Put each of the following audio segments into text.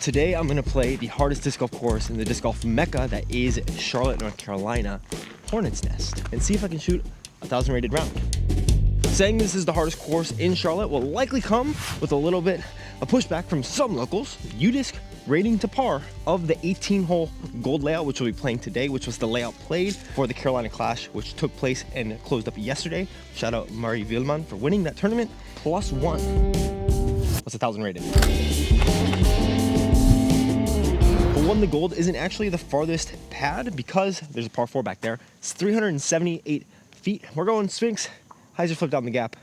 today I'm gonna play the hardest disc golf course in the disc golf mecca that is Charlotte, North Carolina, Hornets Nest, and see if I can shoot a 1,000 rated round. Saying this is the hardest course in Charlotte will likely come with a little bit of pushback from some locals. Udisc rating to par of the 18-hole gold layout, which we'll be playing today, which was the layout played for the Carolina Clash, which took place and closed up yesterday. Shout out Mari Vilman for winning that tournament, +1. What's 1,000 rated? But one, the gold isn't actually the farthest pad because there's a par 4 back there. It's 378 feet. We're going Sphinx, hyzer flip down the gap.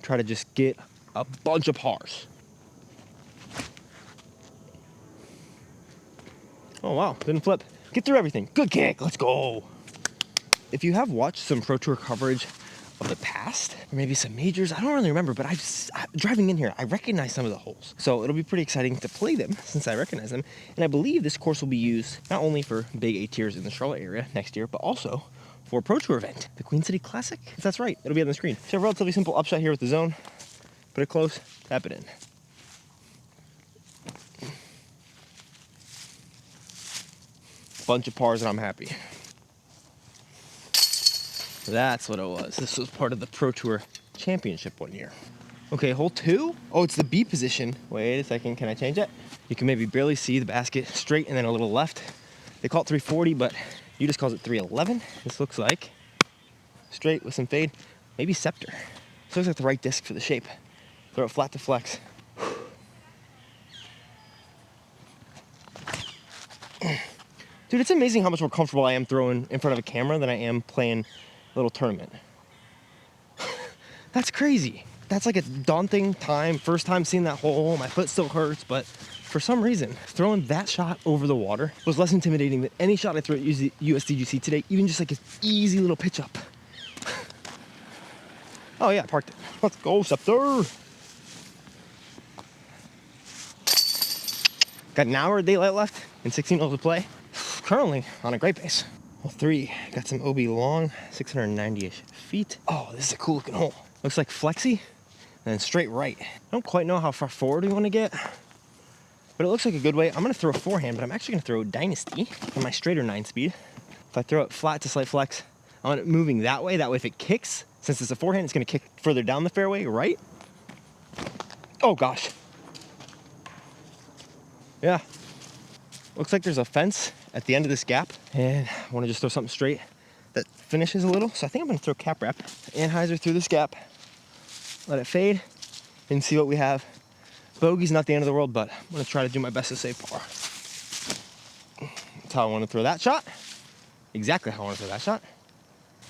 Try to just get a bunch of pars. Oh wow, didn't flip. Get through everything. Good kick, let's go. If you have watched some Pro Tour coverage of the past, or maybe some majors, I don't really remember, but driving in here, I recognize some of the holes. So it'll be pretty exciting to play them since I recognize them. And I believe this course will be used not only for big A tiers in the Charlotte area next year, but also for a Pro Tour event, the Queen City Classic. If that's right, it'll be on the screen. So a relatively simple upshot here with the zone. Put it close, tap it in. Bunch of pars and I'm happy. That's what it was. This was part of the Pro Tour Championship one year. Okay, hole 2. Oh, it's the B position. Wait a second, can I change it? You can maybe barely see the basket straight and then a little left. They call it 340, but Udisc calls it 311. This looks like straight with some fade, maybe scepter. This looks like the right disc for the shape. Throw it flat to flex. Dude, it's amazing how much more comfortable I am throwing in front of a camera than I am playing a little tournament. That's crazy. That's like a daunting time. First time seeing that hole, my foot still hurts, but for some reason, throwing that shot over the water was less intimidating than any shot I threw at USDGC today, even just like an easy little pitch up. Oh yeah, I parked it. Let's go, Scepter. Got an hour of daylight left and 16 holes to play. Currently on a great pace. Hole 3, got some OB long, 690-ish feet. Oh, this is a cool looking hole. Looks like flexi, and then straight right. I don't quite know how far forward we want to get, but it looks like a good way. I'm gonna throw a forehand, but I'm actually gonna throw Dynasty on my straighter 9 speed. If I throw it flat to slight flex, I want it moving that way. That way if it kicks, since it's a forehand, it's gonna kick further down the fairway, right? Oh gosh. Yeah. Looks like there's a fence at the end of this gap, and I want to just throw something straight that finishes a little. So I think I'm going to throw cap wrap and hyzer through this gap, let it fade, and see what we have. Bogey's not the end of the world, but I'm going to try to do my best to save par. That's how I want to throw that shot. Exactly how I want to throw that shot.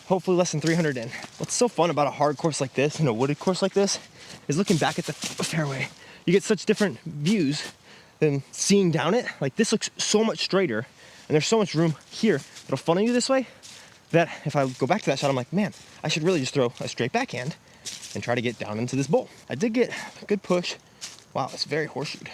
Hopefully less than 300 in. What's so fun about a hard course like this and a wooded course like this is looking back at the fairway. You get such different views than seeing down it. Like this looks so much straighter and there's so much room here that'll funnel you this way that if I go back to that shot, I'm like, man, I should really just throw a straight backhand and try to get down into this bowl. I did get a good push. Wow, it's very horseshoed.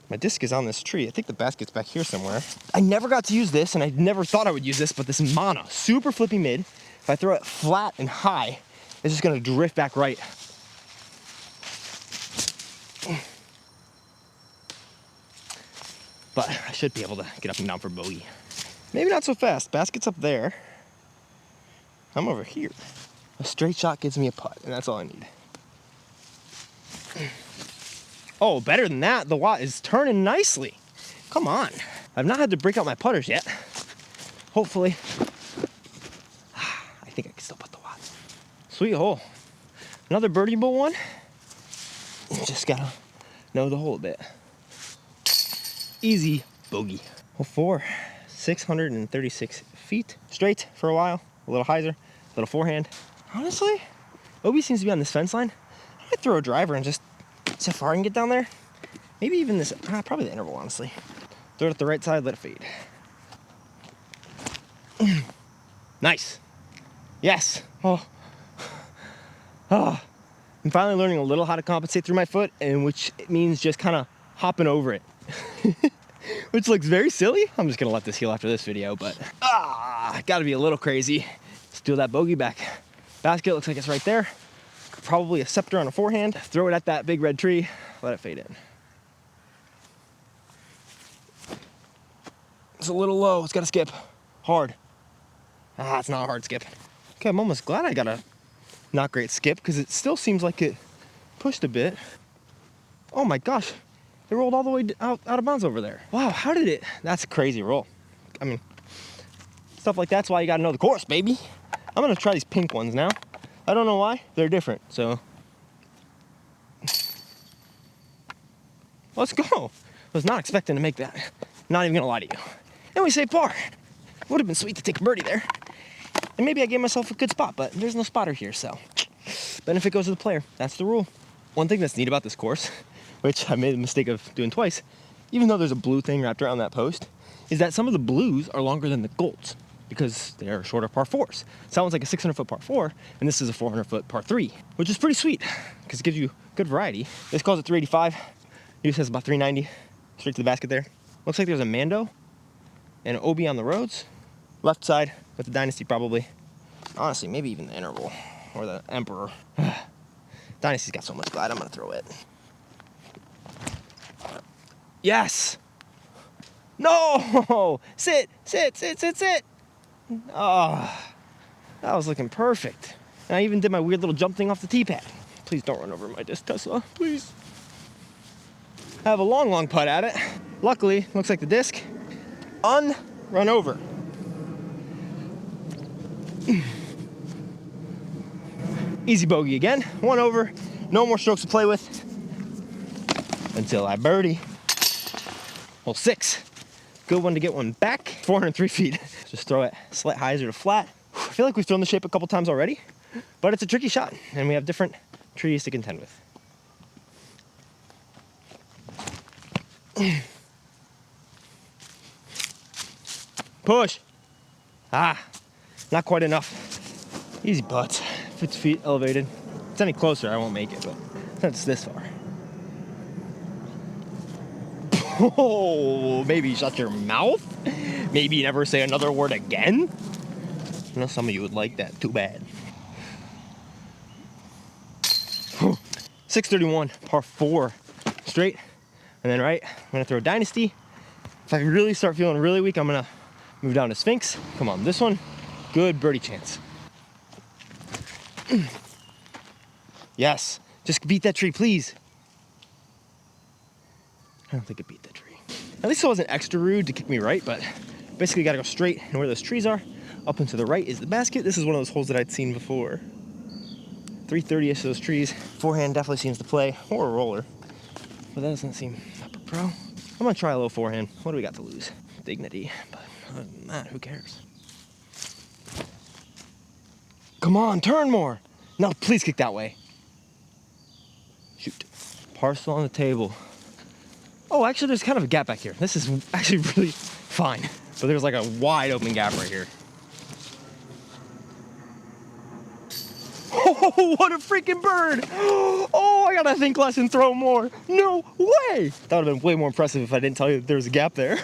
My disc is on this tree. I think the basket's back here somewhere. I never got to use this and I never thought I would use this, but this Mana, super flippy mid. If I throw it flat and high, it's just gonna drift back right. But I should be able to get up and down for bogey. Maybe not so fast. Basket's up there. I'm over here. A straight shot gives me a putt, and that's all I need. Oh, better than that. The watt is turning nicely. Come on. I've not had to break out my putters yet. Hopefully. I think I can still putt the watt. Sweet hole. Another birdie bowl one. Just gotta know the hole a bit. Easy bogey. Hole 4, 636 feet. Straight for a while, a little hyzer, a little forehand. Honestly, OB seems to be on this fence line. I might throw a driver and just see how far I can get down there. Maybe even this, probably the interval, honestly. Throw it at the right side, let it fade. Nice. Yes. Oh. Oh. I'm finally learning a little how to compensate through my foot, and which means just kind of hopping over it. Which looks very silly. I'm just gonna let this heal after this video, but gotta be a little crazy. Steal that bogey back. Basket looks like it's right there. Probably a scepter on a forehand. Throw it at that big red tree. Let it fade in. a little low. It's got to skip. Hard. Ah, it's not a hard skip. Okay, I'm almost glad I got a not great skip because it still seems like it pushed a bit. Oh my gosh. It rolled all the way out of bounds over there. Wow, how did it? That's a crazy roll. I mean, stuff like that's why you got to know the course, baby. I'm going to try these pink ones now. I don't know why. They're different, so. Let's go. Was not expecting to make that. Not even going to lie to you. And we saved par. Would have been sweet to take a birdie there. And maybe I gave myself a good spot, but there's no spotter here, so. Benefit goes to the player. That's the rule. One thing that's neat about this course, which I made the mistake of doing twice, even though there's a blue thing wrapped around that post, is that some of the blues are longer than the golds because they are shorter par fours. So that one's like a 600-foot par four, and this is a 400-foot par three, which is pretty sweet because it gives you good variety. This calls it 385. Udisc has about 390, straight to the basket there. Looks like there's a Mando and an OB on the roads. Left side with the Dynasty probably. Honestly, maybe even the Interval or the Emperor. Dynasty's got so much glide, I'm gonna throw it. Yes! No! Sit! Oh, that was looking perfect. And I even did my weird little jump thing off the tee pad. Please don't run over my disc, Tesla, please. I have a long putt at it. Luckily, looks like the disc run over. Easy bogey again, 1 over, no more strokes to play with until I birdie. Hole 6, good one to get one back, 403 feet. Just throw it slight hyzer to flat. I feel like we've thrown the shape a couple times already, but it's a tricky shot and we have different trees to contend with. Push. Ah, not quite enough. Easy putts, 50 feet elevated. If it's any closer, I won't make it, but since it's this far. Oh, maybe shut your mouth. Maybe never say another word again. I know some of you would like that, too bad. 631, par 4, straight. And then right, I'm gonna throw a Dynasty. If I really start feeling really weak, I'm gonna move down to Sphinx. Come on, this one, good birdie chance. Yes, just beat that tree, please. I don't think it beat that tree. At least it wasn't extra rude to kick me right, but basically gotta go straight, and where those trees are, up and to the right is the basket. This is one of those holes that I'd seen before. 330-ish of those trees. Forehand definitely seems to play, or a roller, but that doesn't seem upper pro. I'm gonna try a low forehand. What do we got to lose? Dignity, but other than that, who cares? Come on, turn more. No, please kick that way. Shoot. Parcel on the table. Oh, actually, there's kind of a gap back here. This is actually really fine, but there's like a wide open gap right here. Oh, what a freaking bird! Oh, I gotta think less and throw more. No way! That would have been way more impressive if I didn't tell you that there was a gap there.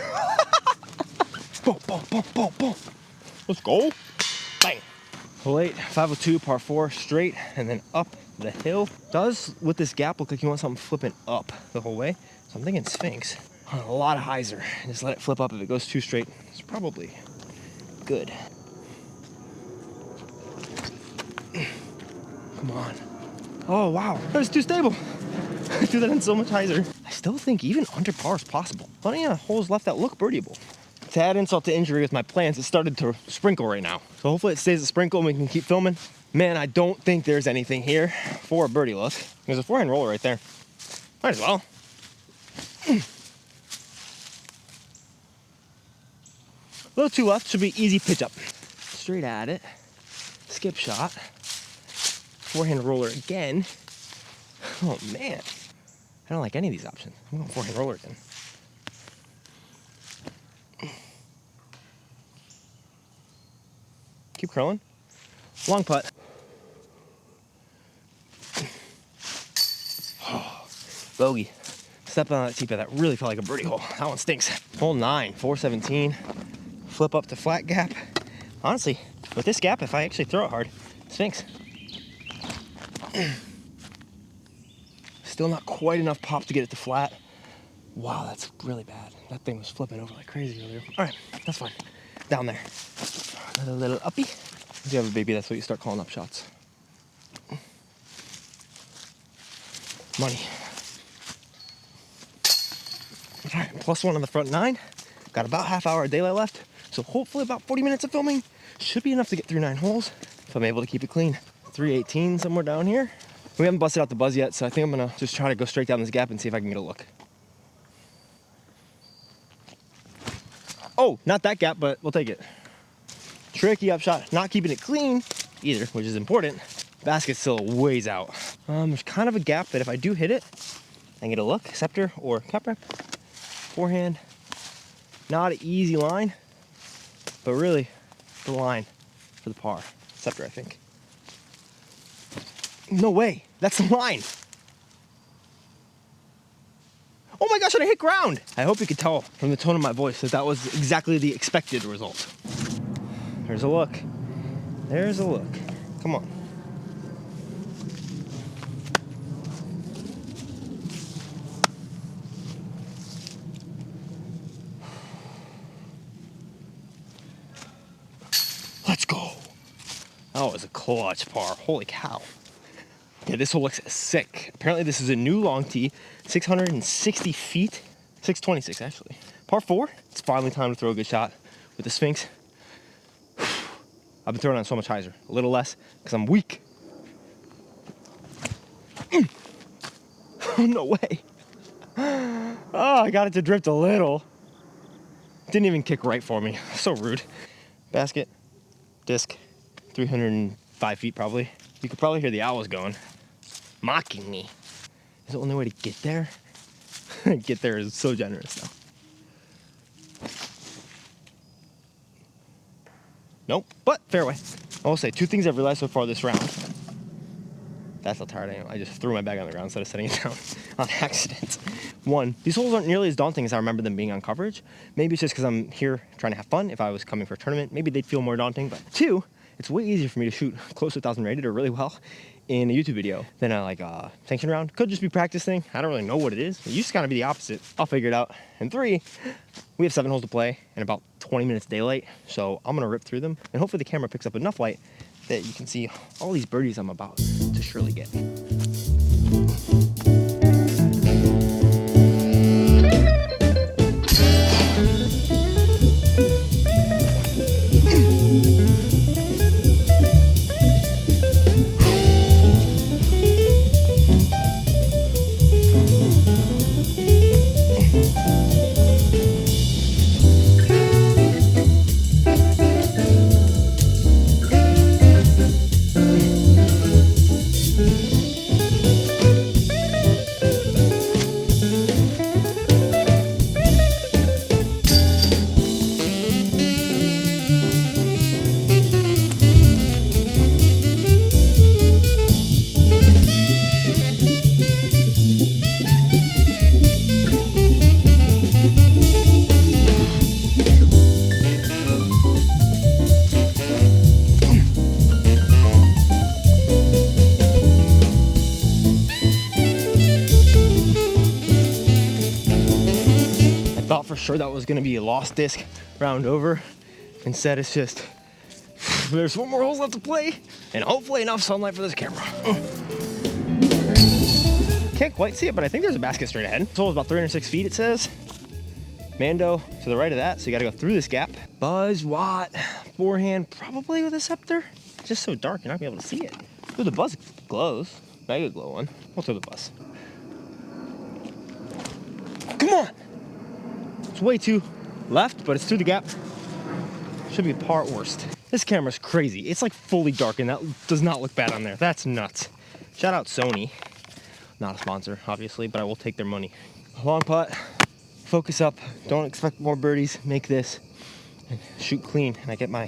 Boom, boom, boom, boom, boom. Let's go. Bang. Hole 8, 502, par 4, straight, and then up the hill. Does, with this gap, look like you want something flipping up the whole way. So I'm thinking Sphinx. A lot of hyzer. Just let it flip up. If it goes too straight, it's probably good. Come on. Oh, wow. That was too stable. I threw that in so much hyzer. I still think even under par is possible. Plenty of holes left that look birdieable. To add insult to injury with my plans, it started to sprinkle right now. So hopefully it stays a sprinkle and we can keep filming. Man, I don't think there's anything here for a birdie look. There's a forehand roller right there. Might as well. A little two left, should be easy pitch up. Straight at it. Skip shot. Forehand roller again. Oh man. I don't like any of these options. I'm going forehand roller again. Keep curling. Long putt. Oh, bogey. Stepped on that tee pad. That really felt like a birdie hole. That one stinks. Hole 9, 417. Flip up to flat gap. Honestly, with this gap, if I actually throw it hard, Sphinx. Still not quite enough pop to get it to flat. Wow, that's really bad. That thing was flipping over like crazy earlier. All right, that's fine. Down there. Another little uppie. If you have a baby, that's what you start calling up shots. Money. All right, +1 on the front 9. Got about half hour of daylight left. So hopefully about 40 minutes of filming should be enough to get through 9 holes if I'm able to keep it clean. 318 somewhere down here. We haven't busted out the buzz yet, so I think I'm gonna just try to go straight down this gap and see if I can get a look. Oh, not that gap, but we'll take it. Tricky upshot, not keeping it clean either, which is important. Basket's still ways out. There's kind of a gap that if I do hit it, I can get a look, scepter or cup rep. Forehand, not an easy line, but really the line for the par. Scepter, I think. No way, that's the line. Oh my gosh, and I hit ground. I hope you could tell from the tone of my voice that that was exactly the expected result. There's a look. There's a look. Come on. Let's go. That was a clutch par. Holy cow. Yeah, this hole looks sick. Apparently this is a new long tee, 660 feet, 626 actually. Par 4, it's finally time to throw a good shot with the Sphinx. I've been throwing on so much hyzer, a little less, because I'm weak. No way. Oh, I got it to drift a little. Didn't even kick right for me, so rude. Basket, disc, 305 feet probably. You could probably hear the owls going. Mocking me. Is the only way to get there? Get there is so generous now. Nope, but fairway. I will say 2 things I've realized so far this round. That's how tired I am. I just threw my bag on the ground instead of setting it down on accident. 1, these holes aren't nearly as daunting as I remember them being on coverage. Maybe it's just because I'm here trying to have fun. If I was coming for a tournament, maybe they'd feel more daunting. But 2, it's way easier for me to shoot close to 1,000 rated or really well in a YouTube video than a sanction round. Could just be practice thing. I don't really know what it is. It used to kind of be the opposite. I'll figure it out. And 3, we have 7 holes to play and about 20 minutes daylight. So I'm gonna rip through them and hopefully the camera picks up enough light that you can see all these birdies I'm about to surely get. For sure that was gonna be a lost disc round over. Instead it's just there's 4 more holes left to play and hopefully enough sunlight for this camera. Can't quite see it, but I think there's a basket straight ahead. This hole is about 306 feet, it says. Mando to the right of that, so you gotta go through this gap. Buzz Watt, forehand, probably with a scepter. It's just so dark, you're not gonna be able to see it. Ooh, the buzz glows. Mega glow one. We'll throw the buzz. Come on! It's way too left, but it's through the gap. Should be par worst. This camera's crazy. It's like fully dark and that does not look bad on there. That's nuts. Shout out Sony. Not a sponsor, obviously, but I will take their money. Long putt, focus up, don't expect more birdies, make this, and shoot clean, and I get my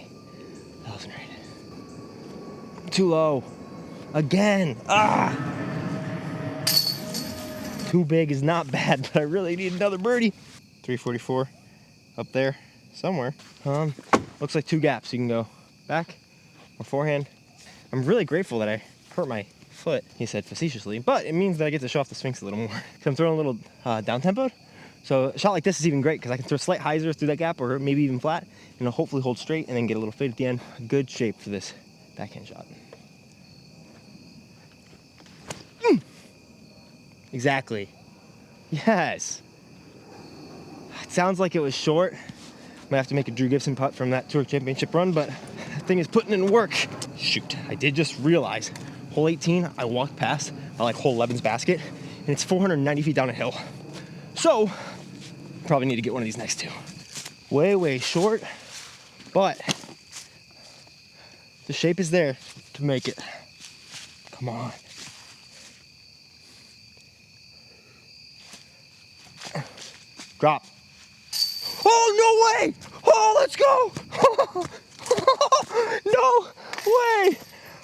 1,000 rated. Too low. Again. Ah! Too big is not bad, but I really need another birdie. 344 up there somewhere. Looks like 2 gaps. You can go back or forehand. I'm really grateful that I hurt my foot, he said facetiously, but it means that I get to show off the Sphinx a little more. So I'm throwing a little down tempo, So a shot like this is even great because I can throw slight hyzer through that gap or maybe even flat, and it'll hopefully hold straight and then get a little fade at the end. Good shape for this backhand shot. Exactly. Yes. It sounds like it was short. Might have to make a Drew Gibson putt from that Tour Championship run, but that thing is putting in work. Shoot, I did just realize, hole 18, I walked past like hole 11's basket, and it's 490 feet down a hill. So, probably need to get one of these next two. Way, way short, but the shape is there to make it. Come on. Drop. Oh, no way! Oh, let's go! No way!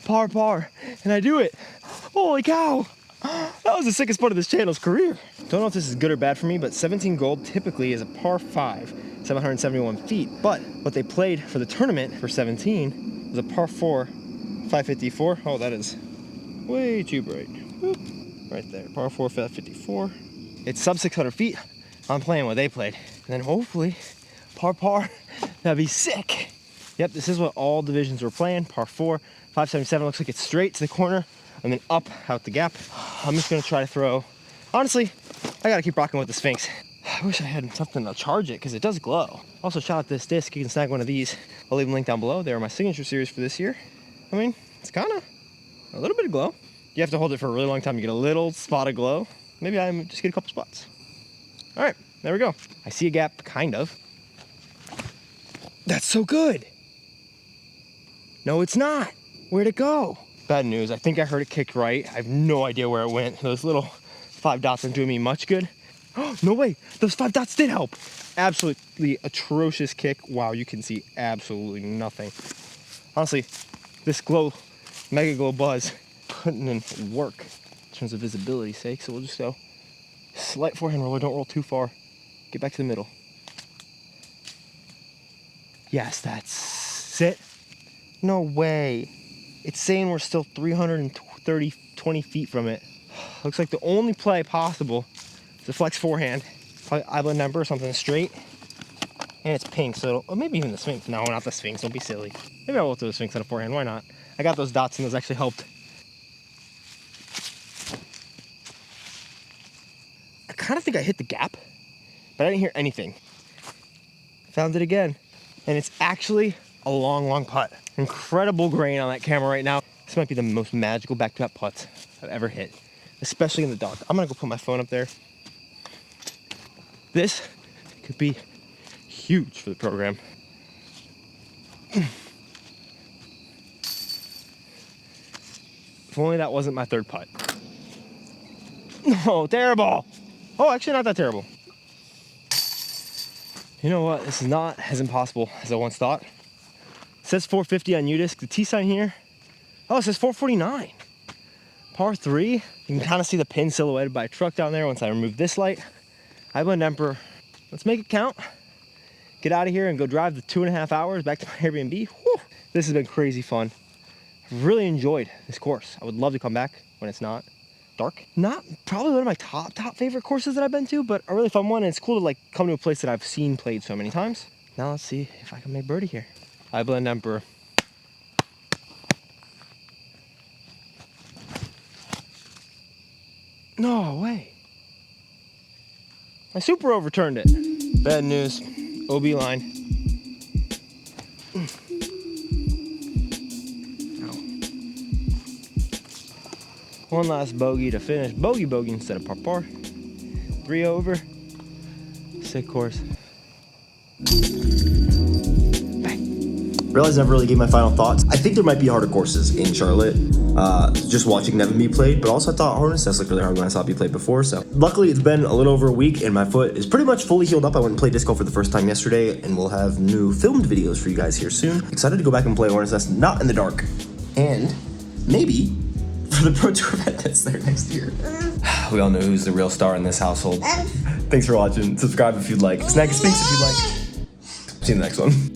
Par, and I do it. Holy cow! That was the sickest part of this channel's career. Don't know if this is good or bad for me, but 17 gold typically is a par 5, 771 feet. But what they played for the tournament for 17 was a par 4, 554. Oh, that is way too bright. Whoop. Right there, par 4, 554. It's sub 600 feet. I'm playing what they played. And then hopefully, par, that'd be sick. Yep, this is what all divisions were playing. Par 4, 577, looks like it's straight to the corner and then up out the gap. I'm just gonna try to throw. Honestly, I gotta keep rocking with the Sphinx. I wish I had something to charge it because it does glow. Also, shout out this disc. You can snag one of these. I'll leave a link down below. They are my signature series for this year. I mean, it's kind of a little bit of glow. You have to hold it for a really long time. You get a little spot of glow. Maybe I just get a couple spots. All right, there we go. I see a gap, kind of. That's so good. No, it's not. Where'd it go? Bad news, I think I heard it kick right. I have no idea where it went. Those little 5 dots aren't doing me much good. Oh, no way, those 5 dots did help. Absolutely atrocious kick. Wow, you can see absolutely nothing. Honestly, this glow, mega glow buzz, putting in work in terms of visibility's sake. So we'll just go slight forehand roller, don't roll too far. Get back to the middle. Yes, that's it. No way. It's saying we're still 20 feet from it. Looks like the only play possible is a flex forehand. Probably eyeball number or something straight. And it's pink, so or maybe even the Sphinx. No, not the Sphinx, don't be silly. Maybe I will throw the Sphinx on a forehand, why not? I got those dots and those actually helped. I kind of think I hit the gap, but I didn't hear anything. Found it again. And it's actually a long putt. Incredible grain on that camera right now. This might be the most magical back-to-back putts I've ever hit, especially in the dark. I'm gonna go put my phone up there. This could be huge for the program. If only that wasn't my third putt. No, terrible. Oh, actually not that terrible. You know what? This is not as impossible as I once thought. It says 450 on Udisc. The T sign here, oh, it says 449. Par 3. You can kind of see the pin silhouetted by a truck down there once I remove this light. I blend Emperor. Let's make it count. Get out of here and go drive the 2.5 hours back to my Airbnb. Whew. This has been crazy fun. I've really enjoyed this course. I would love to come back when it's not dark. Not probably one of my top favorite courses that I've been to, but a really fun one. And it's cool to like come to a place that I've seen played so many times. Now let's see if I can make birdie here. I blend Emperor. No way. I super overturned it. Bad news. OB line. Ow. One last bogey to finish. Bogey instead of par. 3 over. Sick course. Realized I never really gave my final thoughts. I think there might be harder courses in Charlotte. Just watching Nevin be played, but also I thought Hornets looked really hard when I saw it be played before. So luckily it's been a little over a week and my foot is pretty much fully healed up. I went and played disc golf for the first time yesterday and we'll have new filmed videos for you guys here soon. Excited to go back and play Hornets Nest, not in the dark. And maybe for the Pro Tour event that's there next year. We all know who's the real star in this household. Thanks for watching. Subscribe if you'd like. Snag a Sphinx if you'd like. See you in the next one.